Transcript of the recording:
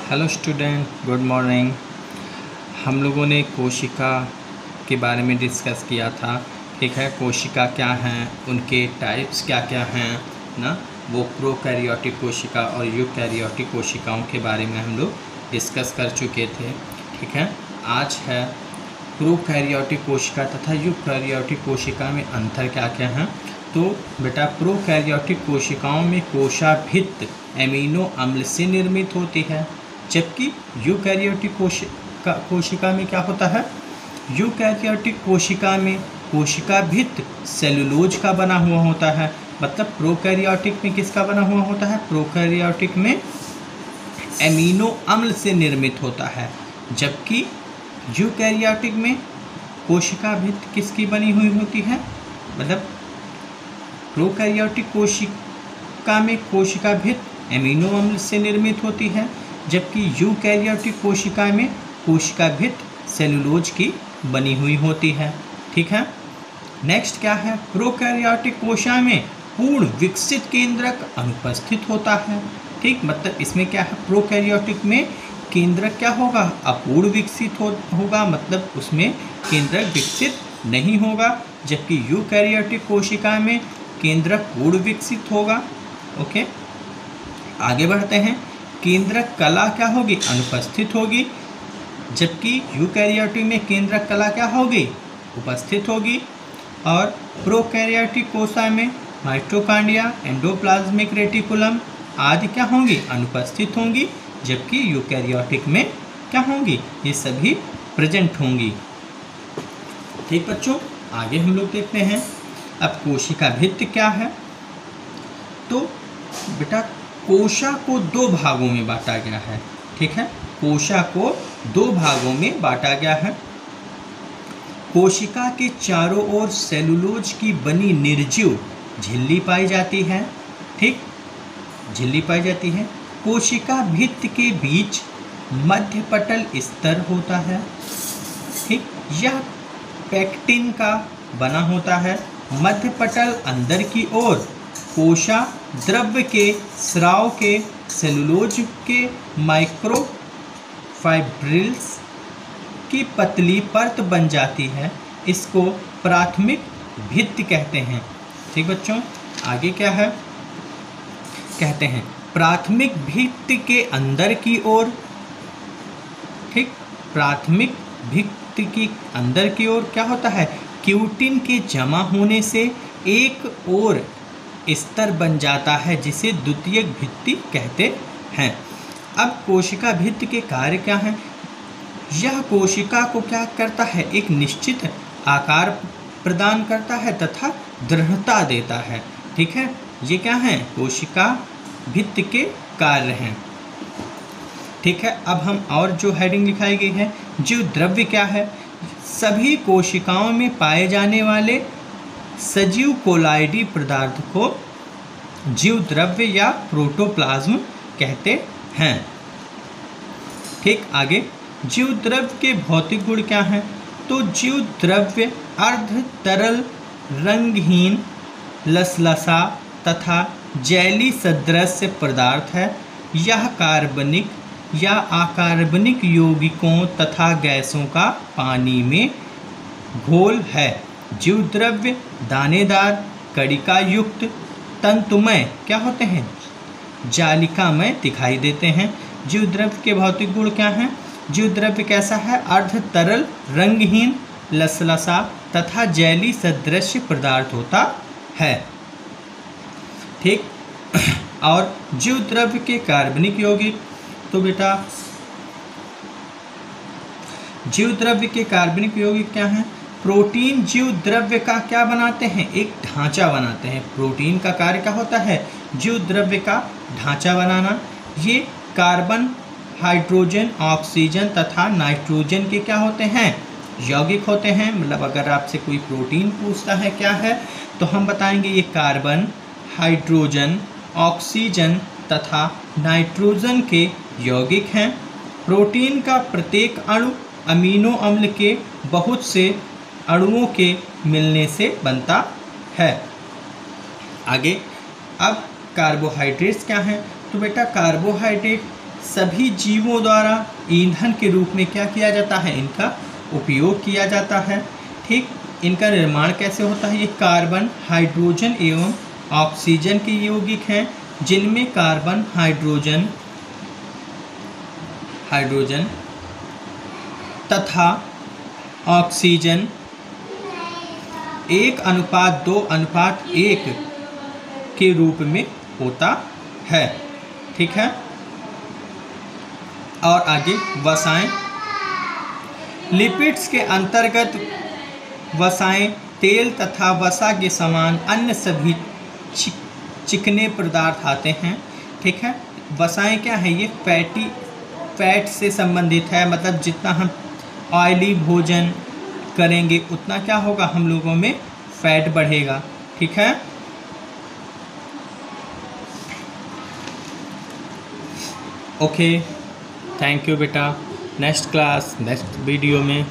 Hello student, good morning. हम लोगों ने कोशिका के बारे में डिस्कस किया था। ठीक है, कोशिका क्या हैं, उनके टाइप्स क्या क्या हैं ना, वो प्रोकैरियोटिक कोशिका और यूकैरियोटिक कोशिकाओं के बारे में हम लोग डिस्कस कर चुके थे। ठीक है, आज है प्रोकैरियोटिक कोशिका तथा यूकैरियोटिक कोशिका में अंतर क्या क्या हैं। तो बेटा, प्रोकैरियोटिक कोशिकाओं में कोशाभित्त एमिनो अम्ल से निर्मित होती है, जबकि यूकैरियोटिक कोशिका में क्या होता है, यूकैरियोटिक कोशिका में कोशिका भित्त सेलुलोज का बना हुआ होता है। मतलब प्रोकैरियोटिक में किसका बना हुआ होता है, प्रोकैरियोटिक में एमिनो अम्ल से निर्मित होता है, जबकि यूकैरियोटिक में कोशिका भित्त किसकी बनी हुई होती है। मतलब प्रोकैरियोटिक कोशिका में कोशिका भित्त एमिनो अम्ल से निर्मित होती है, जबकि यूकैरियोटिक कोशिका में कोशिका भित्त सेलुलोज की बनी हुई होती है। ठीक है, नेक्स्ट क्या है, प्रोकैरियोटिक कोशिका में पूर्ण विकसित केंद्रक अनुपस्थित होता है। ठीक, मतलब इसमें क्या है, प्रोकैरियोटिक में केंद्रक क्या होगा, अपूर्ण विकसित होगा, मतलब उसमें केंद्रक विकसित नहीं होगा, जबकि यूकैरियोटिक कोशिका में केंद्रक पूर्ण विकसित होगा। ओके, आगे बढ़ते हैं। केंद्रक कला क्या होगी, अनुपस्थित होगी, जबकि यूकैरियोटिक में केंद्रक कला क्या होगी, उपस्थित होगी। और प्रोकैरियोटिक कोशिका में माइटोकॉन्ड्रिया, एंडोप्लाज्मिक रेटिकुलम आदि क्या होंगी, अनुपस्थित होंगी, जबकि यूकैरियोटिक में क्या होंगी, ये सभी प्रेजेंट होंगी। ठीक बच्चों, आगे हम लोग देखते हैं। अब कोशिका भित्त क्या है। तो बेटा, कोशा को दो भागों में बांटा गया है। ठीक है, कोशा को दो भागों में बांटा गया है। कोशिका के चारों ओर सेलुलोज की बनी निर्जीव झिल्ली पाई जाती है। ठीक, झिल्ली पाई जाती है। कोशिका भित्त के बीच मध्य पटल स्तर होता है। ठीक, यह पेक्टिन का बना होता है। मध्य पटल अंदर की ओर कोशा द्रव्य के स्राव के सेलुलोज के माइक्रोफाइब्रिल्स की पतली परत बन जाती है। इसको प्राथमिक भित्त कहते हैं। ठीक बच्चों, आगे क्या है, कहते हैं प्राथमिक भित्त के अंदर की ओर। ठीक, प्राथमिक भित्त की अंदर की ओर क्या होता है, क्यूटिन के जमा होने से एक और स्तर बन जाता है, जिसे द्वितीयक भित्ति कहते हैं। अब कोशिका भित्त के कार्य क्या हैं। यह कोशिका को क्या करता है, एक निश्चित आकार प्रदान करता है तथा दृढ़ता देता है। ठीक है, ये क्या है, कोशिका भित्त के कार्य हैं। ठीक है, अब हम और जो हेडिंग दिखाई गई है, जीव द्रव्य क्या है। सभी कोशिकाओं में पाए जाने वाले सजीव कोलाइडी पदार्थ को जीव द्रव्य या प्रोटोप्लाज्म कहते हैं। ठीक, आगे जीव द्रव्य के भौतिक गुण क्या हैं। तो जीव द्रव्य अर्ध तरल, रंगहीन, लसलसा तथा जैली सदृश पदार्थ है। यह कार्बनिक या अकार्बनिक यौगिकों तथा गैसों का पानी में घोल है। जीव द्रव्य दानेदार, कणिका युक्त, तंतुमय क्या होते हैं, जालिकामय दिखाई देते हैं। जीव द्रव्य के भौतिक गुण क्या हैं। जीव द्रव्य कैसा है, अर्ध तरल, रंगहीन, लसलसा तथा जैली सदृश पदार्थ होता है। ठीक, और जीव द्रव्य के कार्बनिक यौगिक। तो बेटा, जीव द्रव्य के कार्बनिक यौगिक क्या हैं। प्रोटीन जीव द्रव्य का क्या बनाते हैं, एक ढांचा बनाते हैं। प्रोटीन का कार्य क्या होता है, जीव द्रव्य का ढांचा बनाना। ये कार्बन, हाइड्रोजन, ऑक्सीजन तथा नाइट्रोजन के क्या होते हैं, यौगिक होते हैं। मतलब अगर आपसे कोई प्रोटीन पूछता है क्या है, तो हम बताएंगे ये कार्बन, हाइड्रोजन, ऑक्सीजन तथा नाइट्रोजन के यौगिक हैं। प्रोटीन का प्रत्येक अणु अमीनो अम्ल के बहुत से अणुओं के मिलने से बनता है। आगे, अब कार्बोहाइड्रेट्स क्या हैं। तो बेटा, कार्बोहाइड्रेट सभी जीवों द्वारा ईंधन के रूप में क्या किया जाता है, इनका उपयोग किया जाता है। ठीक, इनका निर्माण कैसे होता है, ये कार्बन, हाइड्रोजन एवं ऑक्सीजन के यौगिक हैं, जिनमें कार्बन, हाइड्रोजन तथा ऑक्सीजन 1:2:1 के रूप में होता है। ठीक है, और आगे वसाएं। लिपिड्स के अंतर्गत वसाएं तेल तथा वसा के समान अन्य सभी चिकने पदार्थ आते हैं। ठीक है, वसाएं क्या है, ये फैट से संबंधित है, मतलब जितना हम ऑयली भोजन करेंगे उतना क्या होगा, हम लोगों में फैट बढ़ेगा। ठीक है, ओके, थैंक यू बेटा। नेक्स्ट क्लास, नेक्स्ट वीडियो में